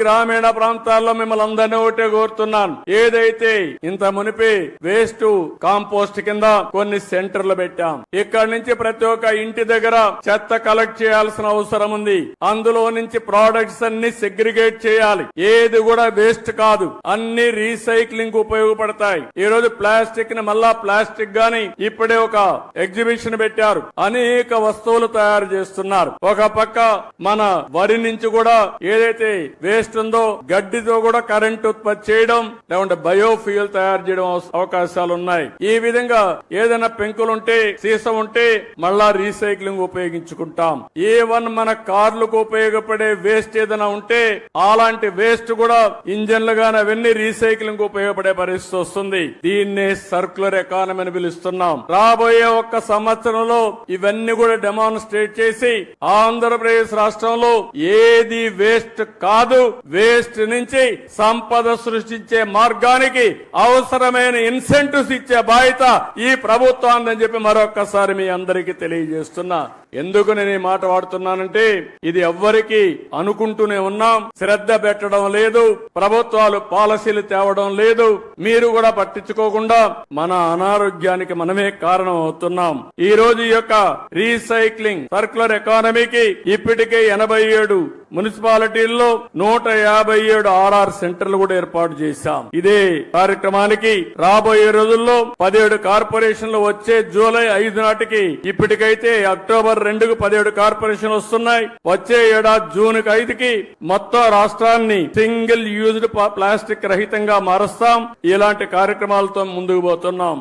గ్రామీణ ప్రాంతాల్లో మిమ్మల్ని అందరినీ ఒకటే కోరుతున్నాను. ఏదైతే ఇంత మునిపి వేస్ట్ కాంపోస్ట్ కింద కొన్ని సెంటర్లు పెట్టాం. ఇక్కడి నుంచి ప్రతి ఒక్క ఇంటి దగ్గర చెత్త కలెక్ట్ చేయాల్సిన అవసరం ఉంది. అందులో నుంచి ప్రోడక్ట్స్ అన్ని సెగ్రిగేట్ చేయాలి. ఏది కూడా వేస్ట్ కాదు, అన్ని రీసైక్లింగ్ ఉపయోగపడతాయి. ఈ రోజు ప్లాస్టిక్ ని మళ్ళా ప్లాస్టిక్ గాని ఇప్పుడే ఒక ఎగ్జిబిషన్ పెట్టారు. అనేక వస్తువులు తయారు చేస్తున్నారు. ఒక పక్క మన వరి నుంచి కూడా ఏదైతే వేస్ట్ ఉందో గడ్డితో కూడా కరెంట్ ఉత్పత్తి చేయడం, లేకుంటే బయోఫ్యూయల్ తయారు చేయడం అవకాశాలు ఉన్నాయి. ఈ విధంగా ఏదైనా పెంకులుంటే సీసం ఉంటే మళ్ళా రీసైక్లింగ్ ఉపయోగించుకుంటాం. ఏవన్ మన కార్లకు ఉపయోగపడే వేస్ట్ ఏదైనా ఉంటే అలాంటి వేస్ట్ కూడా ఇంజన్లు గాని అవన్నీ రీసైక్లింగ్ ఉపయోగపడే పరిస్థితి వస్తుంది. దీన్నే సర్క్యులర్ ఎకానమీ అని పిలుస్తున్నాం. రాబోయే ఒక్క సంవత్సరంలో ఇవన్నీ కూడా డెమాన్స్ట్రేట్ చేసి ఆంధ్రప్రదేశ్ రాష్ట్రంలో ఏది వేస్ట్ కాదు, వేస్ట్ నుంచి సంపద సృష్టించే మార్గానికి అవసరమైన ఇన్సెంటివ్స్ ఇచ్చే బాధ్యత ఈ ప్రభుత్వాన్ని చెప్పి మరొక్కసారి మీ అందరికీ తెలియజేస్తున్నా. ఎందుకు నేను ఈ మాట వాడుతున్నానంటే ఇది ఎవ్వరికి అనుకుంటూనే ఉన్నాం, శ్రద్ధ పెట్టడం లేదు, ప్రభుత్వాలు పాలసీలు తేవడం లేదు. మీరు కూడా పట్టించుకోకుండా మన అనారోగ్యానికి మనమే కారణం అవుతున్నాం. ఈ రోజు ఈ యొక్క రీసైక్లింగ్ సర్క్యులర్ ఎకానమీకి ఇప్పటికే 87 మున్సిపాలిటీల్లో 157 ఆర్ఆర్ సెంటర్లు కూడా ఏర్పాటు చేశాం. ఇదే కార్యక్రమానికి రాబోయే రోజుల్లో 17 కార్పొరేషన్లు వచ్చే జూలై 5 నాటికి, ఇప్పటికైతే అక్టోబర్ 2కు 17 కార్పొరేషన్లు వస్తున్నాయి. వచ్చే ఏడాది జూన్ 5కి మొత్తం రాష్ట్రాన్ని సింగిల్ యూజ్డ్ ప్లాస్టిక్ రహితంగా మారుస్తాం. ఇలాంటి కార్యక్రమాలతో ముందుకు పోతున్నాం.